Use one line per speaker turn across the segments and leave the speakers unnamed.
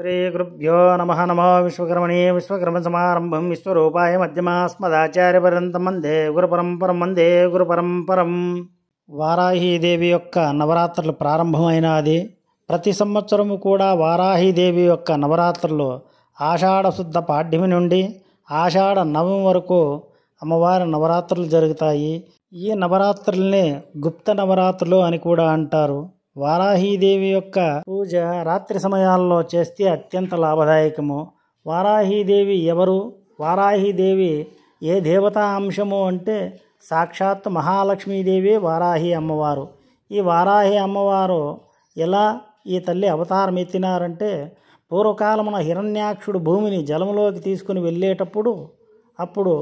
శ్రీ గురుభ్యో నమః. నమో విశ్వకర్మణే విశ్వకర్మసమారంభం విశ్వరూపాయ మధ్యమాస్మదాచార్యపర్యంతం వందే గురుపరంపరం వందే గురుపరంపరం. వారాహీదేవి యొక్క నవరాత్రులు ప్రారంభమైనది. ప్రతి సంవత్సరము కూడా వారాహీదేవి యొక్క నవరాత్రులు ఆషాఢ శుద్ధ పాడ్యమి నుండి ఆషాఢ నవమి వరకు అమ్మవారి నవరాత్రులు జరుగుతాయి. ఈ నవరాత్రుల్ని గుప్త నవరాత్రులు అని కూడా అంటారు. వారాహీదేవి యొక్క పూజ రాత్రి సమయాల్లో చేస్తే అత్యంత లాభదాయకము. వారాహీదేవి ఎవరు? వారాహీదేవి ఏ దేవతా అంశము అంటే సాక్షాత్ మహాలక్ష్మీదేవి వారాహి అమ్మవారు. ఈ వారాహి అమ్మవారు ఎలా ఈ తల్లి అవతారం ఎత్తినారంటే, పూర్వకాలమున హిరణ్యాక్షుడు భూమిని జలములోకి తీసుకుని వెళ్ళేటప్పుడు అప్పుడు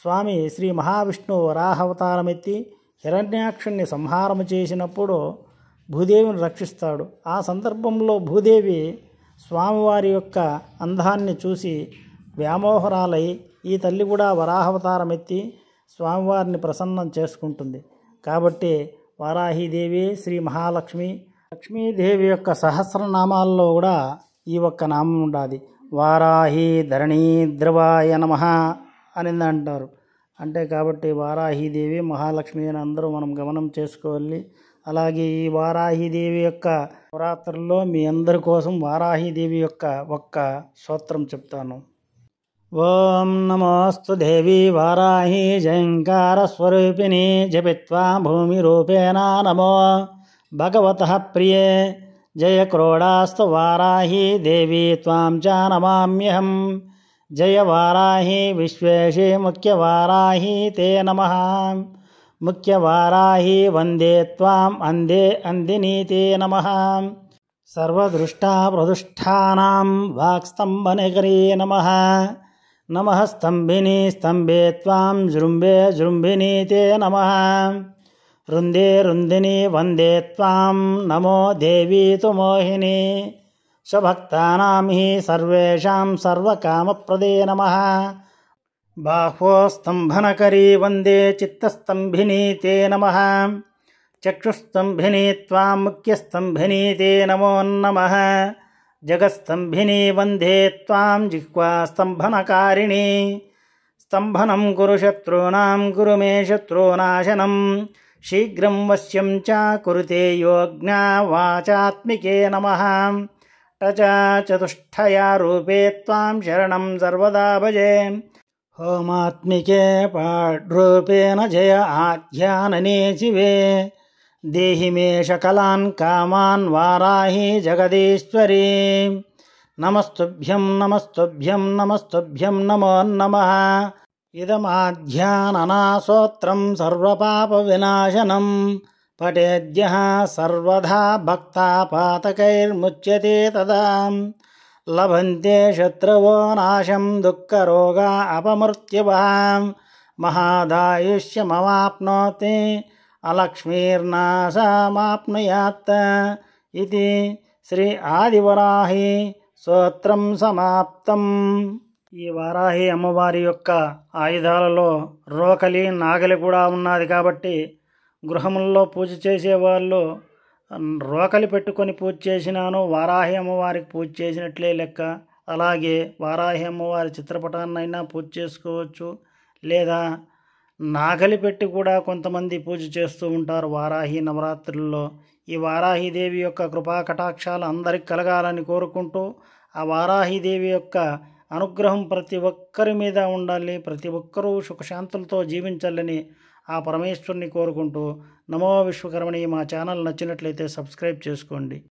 స్వామి శ్రీ మహావిష్ణువు వరాహ అవతారం ఎత్తి హిరణ్యాక్షుణ్ణి సంహారము చేసినప్పుడు భూదేవిని రక్షిస్తాడు. ఆ సందర్భంలో భూదేవి స్వామివారి యొక్క అందాన్ని చూసి వ్యామోహరాలై ఈ తల్లి కూడా వరాహావతారం ఎత్తి స్వామివారిని ప్రసన్నం చేసుకుంటుంది. కాబట్టి వారాహీదేవి శ్రీ మహాలక్ష్మి. లక్ష్మీదేవి యొక్క సహస్రనామాల్లో కూడా ఈ ఒక్క నామం ఉండాలి. వారాహి ధరణీ ద్రవాయ నమః అని అంటారు. అంటే కాబట్టి వారాహీదేవి మహాలక్ష్మి అని అందరూ మనం గమనం చేసుకోవాలి. అలాగే ఈ వారాహీదేవి యొక్క నవరాత్రుల్లో మీ అందరి కోసం వారాహీదేవి యొక్క ఒక్క స్తోత్రం చెప్తాను. ఓం నమోస్తు దేవి వారాహి జయంకార స్వరూపిణి జపిత్వా భూమి రూపేణ నమో భగవతః ప్రియే జయ క్రోడాస్తు వారాహి దేవి త్వాం చ నమామ్యహం. జయ వారాహి విశ్వేశే ముఖ్య వారాహి తే నమః. ముఖ్య వారాహి వందే త్వాం అందే అందినీతే నమః. సర్వదృష్టా ప్రదుష్టానాం వాక్స్తంభనగరీ నమః. నమః స్తంభిని స్తంభే త్వాం జృంభే జృంభినీతే నమః. రుందే రుందిని వందే త్వాం నమో దేవీ తు మోహిని. స్వభక్తానాం హి సర్వేషాం సర్వకామప్రదే నమః. బాహ్వో స్తంభనకరీ వందే చిత్తస్తంభినీ తే నమః. చక్షుస్తంభినీ త్వాం ముఖ్యస్తంభినీ తే నమో నమః. జగత్స్తంభినీ వందే త్వాం జిహ్వా స్తంభనకారిణీ. స్తంభనం కురు శత్రూనాం కురు మే శత్రునాశనం. శీఘ్రం వశ్యం చ కురుతే యోజ్ఞా వాచాత్మికే నమః. టచ చతుష్టయా రూపే త్వాం శరణం సర్వదా భజే. హోమాత్మికే పాడ్రూపేణ జయ ఆధ్యాననే శివే. దేహి మే సకలాన్ కామాన్ వారాహి జగదీశ్వరీ. నమస్తుభ్యం నమస్తుభ్యం నమస్తుభ్యం నమో నమః. ఇదమాధ్యాననా స్తోత్రం సర్వపాప వినాశనం. పఠేద్యః సర్వదా భక్తాపాతకైర్ముచ్యతే తదా. లభంతే శత్రువో నాశం దుఃఖరోగా అపమృత్యవః. మహాదాయుష్యమవాప్నోతి అలక్ష్మీర్నాశమాప్నుయాత్. ఇది శ్రీ ఆదివరాహి స్తోత్రం సమాప్తం. ఈ వారాహి అమ్మవారి యొక్క ఆయుధాలలో రోకలి నాగలి కూడా ఉన్నది. కాబట్టి గృహముల్లో పూజ చేసేవాళ్ళు రోకలి పెట్టుకొని పూజ చేసినాను వారాహి అమ్మవారికి పూజ చేసినట్లే లెక్క. అలాగే వారాహి అమ్మవారి చిత్రపటాన్నైనా పూజ చేసుకోవచ్చు, లేదా నాగలి పెట్టి కూడా కొంతమంది పూజ చేస్తూ ఉంటారు వారాహి నవరాత్రుల్లో. ఈ వారాహీదేవి యొక్క కృపా కటాక్షాలు అందరికి కలగాలని కోరుకుంటూ, ఆ వారాహీదేవి యొక్క అనుగ్రహం ప్రతి ఒక్కరి మీద ఉండాలి, ప్రతి ఒక్కరూ సుఖశాంతులతో జీవించాలని ఆ పరమేశ్వరుని కోరుకుంటూ, నమో విశ్వకర్మణి. మా ఛానల్ నచ్చినట్లయితే సబ్స్క్రైబ్ చేసుకోండి.